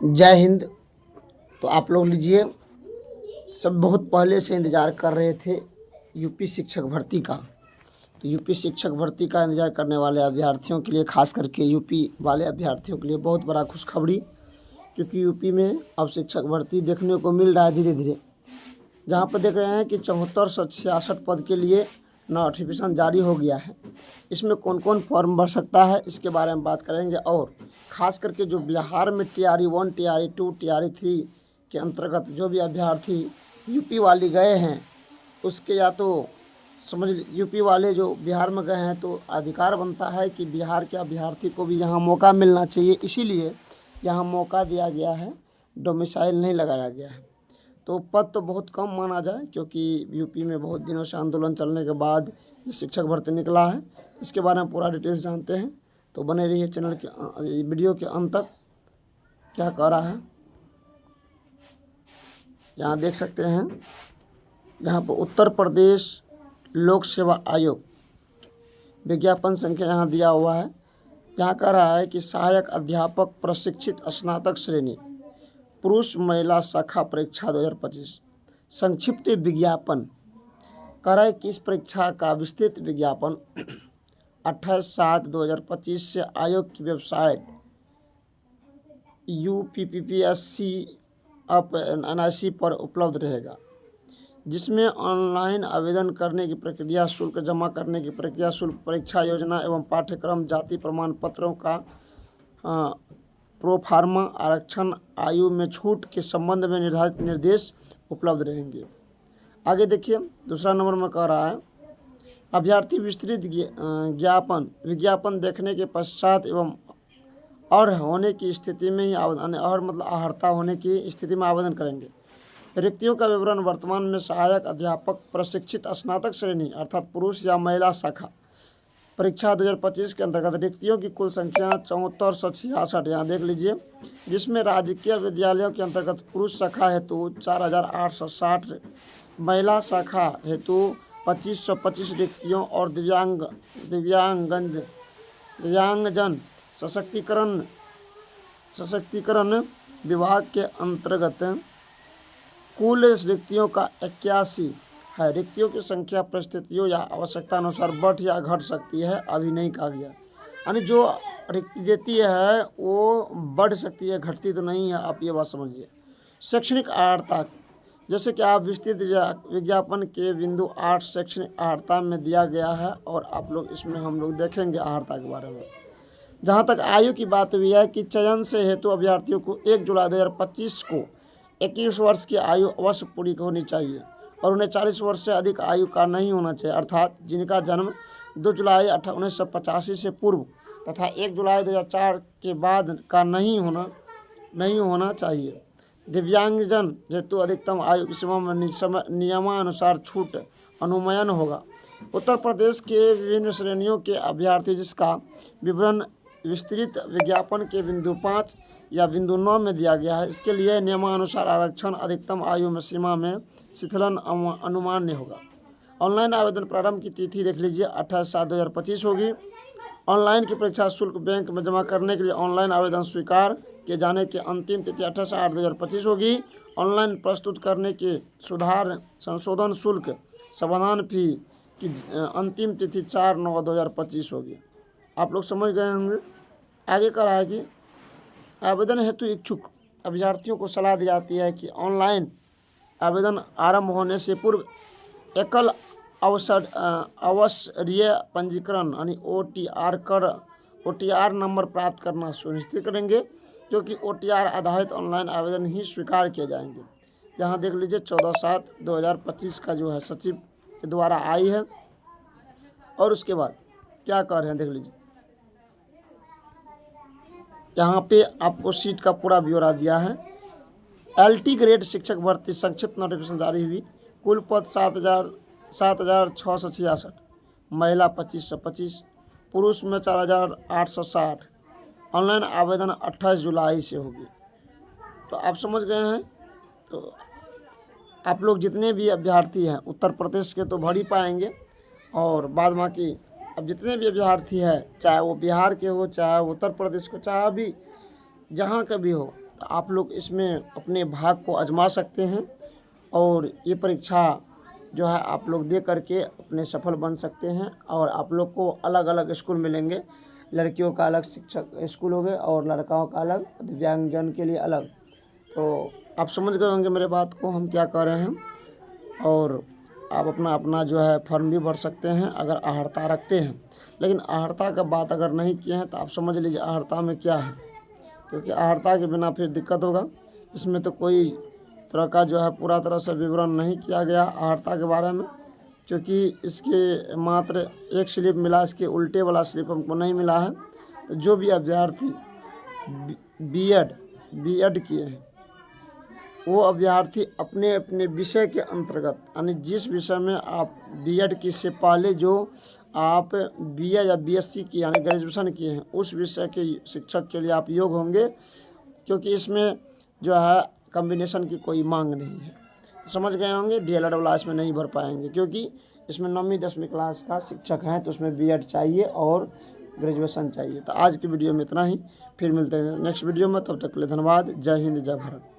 जय हिंद। तो आप लोग लीजिए, सब बहुत पहले से इंतज़ार कर रहे थे यूपी शिक्षक भर्ती का। तो यूपी शिक्षक भर्ती का इंतज़ार करने वाले अभ्यर्थियों के लिए, खास करके यूपी वाले अभ्यर्थियों के लिए बहुत बड़ा खुशखबरी, क्योंकि यूपी में अब शिक्षक भर्ती देखने को मिल रहा है धीरे धीरे। जहाँ पर देख रहे हैं कि 7466 पद के लिए नोटिफिकेशन जारी हो गया है। इसमें कौन कौन फॉर्म भर सकता है, इसके बारे में बात करेंगे। और ख़ास करके जो बिहार में TRE 1, TRE 2, TRE 3 के अंतर्गत जो भी अभ्यर्थी यूपी वाले गए हैं, उसके या तो समझ यूपी वाले जो बिहार में गए हैं तो अधिकार बनता है कि बिहार के अभ्यर्थी को भी यहाँ मौका मिलना चाहिए। इसीलिए यहाँ मौका दिया गया है, डोमिसाइल नहीं लगाया गया है। तो पद तो बहुत कम माना जाए, क्योंकि यूपी में बहुत दिनों से आंदोलन चलने के बाद ये शिक्षक भर्ती निकला है। इसके बारे में पूरा डिटेल्स जानते हैं, तो बने रहिए चैनल के वीडियो के अंत तक। क्या कह रहा है यहाँ देख सकते हैं। यहाँ पर उत्तर प्रदेश लोक सेवा आयोग विज्ञापन संख्या यहाँ दिया हुआ है। यहाँ कह रहा है कि सहायक अध्यापक प्रशिक्षित स्नातक श्रेणी पुरुष महिला शाखा परीक्षा 2025 संक्षिप्त विज्ञापन। कह रहा है कि इस परीक्षा का विस्तृत विज्ञापन 28/7/2025 से आयोग की वेबसाइट UPPSC पर उपलब्ध रहेगा, जिसमें ऑनलाइन आवेदन करने की प्रक्रिया, शुल्क जमा करने की प्रक्रिया, शुल्क, परीक्षा योजना एवं पाठ्यक्रम, जाति प्रमाण पत्रों का प्रोफार्मा, आरक्षण, आयु में छूट के संबंध में निर्धारित निर्देश उपलब्ध रहेंगे। आगे देखिए, दूसरा नंबर में कह रहा है अभ्यर्थी विस्तृत विज्ञापन देखने के पश्चात एवं और होने की स्थिति में ही आवेदन, और मतलब अर्हता होने की स्थिति में आवेदन करेंगे। रिक्तियों का विवरण वर्तमान में सहायक अध्यापक प्रशिक्षित स्नातक श्रेणी अर्थात पुरुष या महिला शाखा परीक्षा 2025 के अंतर्गत रिक्तियों की कुल संख्या 7466 यहाँ देख लीजिए, जिसमें राजकीय विद्यालयों के अंतर्गत पुरुष शाखा हेतु 4860, महिला शाखा हेतु 2525 रिक्तियों और दिव्यांगजन सशक्तिकरण विभाग के अंतर्गत कुल रिक्तियों का 81 है। रिक्तियों की संख्या परिस्थितियों या आवश्यकता अनुसार बढ़ या घट सकती है, अभी नहीं कहा गया। यानी जो रिक्ति देती है वो बढ़ सकती है, घटती तो नहीं है, आप ये बात समझिए। शैक्षणिक अर्हता, जैसे कि आप विस्तृत विज्ञापन के बिंदु 8 शैक्षणिक अर्हता में दिया गया है, और आप लोग इसमें हम लोग देखेंगे अर्हता के बारे में। जहाँ तक आयु की बात हुई है कि चयन से हेतु अभ्यर्थियों को 1 जुलाई 2025 को 21 वर्ष की आयु अवश्य पूरी होनी चाहिए और उन्हें 40 वर्ष से अधिक आयु का नहीं होना चाहिए, अर्थात जिनका जन्म 2 जुलाई 1985 से पूर्व तथा 1 जुलाई 2004 के बाद का नहीं होना चाहिए। दिव्यांगजन हेतु अधिकतम आयु की सीमा में नियमानुसार छूट अनुमयन होगा। उत्तर प्रदेश के विभिन्न श्रेणियों के अभ्यर्थी जिसका विवरण विस्तृत विज्ञापन के बिंदु 5 या बिंदु 9 में दिया गया है, इसके लिए नियमानुसार आरक्षण अधिकतम आयु में सीमा में शिथिलन अनुमान्य होगा। ऑनलाइन आवेदन प्रारंभ की तिथि देख लीजिए, 28/7/2025 होगी। ऑनलाइन की परीक्षा शुल्क बैंक में जमा करने के लिए ऑनलाइन आवेदन स्वीकार किए जाने की अंतिम तिथि 28/8/2025 होगी। ऑनलाइन प्रस्तुत करने के संशोधन शुल्क समाधान फी की अंतिम तिथि 4/9/2025 होगी। आप लोग समझ गए होंगे। आगे कह रहा है कि आवेदन हेतु इच्छुक अभ्यर्थियों को सलाह दी जाती है कि ऑनलाइन आवेदन आरंभ होने से पूर्व एकल अवसरीय पंजीकरण यानी OTR नंबर प्राप्त करना सुनिश्चित करेंगे, क्योंकि OTR आधारित ऑनलाइन आवेदन ही स्वीकार किए जाएंगे। यहाँ देख लीजिए 14/7/2025 का जो है सचिव के द्वारा आई है। और उसके बाद क्या कर रहे हैं देख लीजिए, यहाँ पे आपको सीट का पूरा ब्यौरा दिया है। LT ग्रेड शिक्षक भर्ती संक्षिप्त नोटिफिकेशन जारी हुई। कुल पद 7,666, महिला 2525, पुरुष में 4,860। ऑनलाइन आवेदन 28 जुलाई से होगी। तो आप समझ गए हैं। तो आप लोग जितने भी अभ्यर्थी हैं उत्तर प्रदेश के तो भर ही पाएंगे, और बाद बाकी अब जितने भी अभ्यर्थी हैं, चाहे वो बिहार के हो, चाहे उत्तर प्रदेश को, चाहे भी जहाँ का भी हो, तो आप लोग इसमें अपने भाग को आजमा सकते हैं और ये परीक्षा जो है आप लोग दे करके अपने सफल बन सकते हैं। और आप लोग को अलग अलग स्कूल मिलेंगे, लड़कियों का अलग शिक्षक स्कूल हो गए और लड़काओं का अलग, दिव्यांगजन के लिए अलग। तो आप समझ गए होंगे मेरे बात को हम क्या कह रहे हैं। और आप अपना अपना जो है फॉर्म भी भर सकते हैं अगर अर्हता रखते हैं। लेकिन अर्हता का बात अगर नहीं किए हैं तो आप समझ लीजिए अर्हता में क्या है, क्योंकि अर्हता के बिना फिर दिक्कत होगा। इसमें तो कोई तरह का जो है पूरा तरह से विवरण नहीं किया गया अर्हता के बारे में, क्योंकि इसके मात्र एक स्लिप मिला, इसके उल्टे वाला स्लिप हमको नहीं मिला है। तो जो भी अभ्यर्थी बीएड किए हैं वो अभ्यर्थी अपने अपने विषय के अंतर्गत, यानी जिस विषय में आप बीएड की से पहले जो आप बीए या बीएससी की यानी ग्रेजुएशन किए हैं उस विषय के शिक्षक के लिए आप योग्य होंगे, क्योंकि इसमें जो है कॉम्बिनेशन की कोई मांग नहीं है। समझ गए होंगे। डीएलएड वाला इसमें नहीं भर पाएंगे, क्योंकि इसमें 9वीं 10वीं क्लास का शिक्षक है तो उसमें बीएड चाहिए और ग्रेजुएशन चाहिए। तो आज की वीडियो में इतना ही, फिर मिलते हैं नेक्स्ट वीडियो में। तब तक के लिए धन्यवाद। जय हिंद, जय भारत।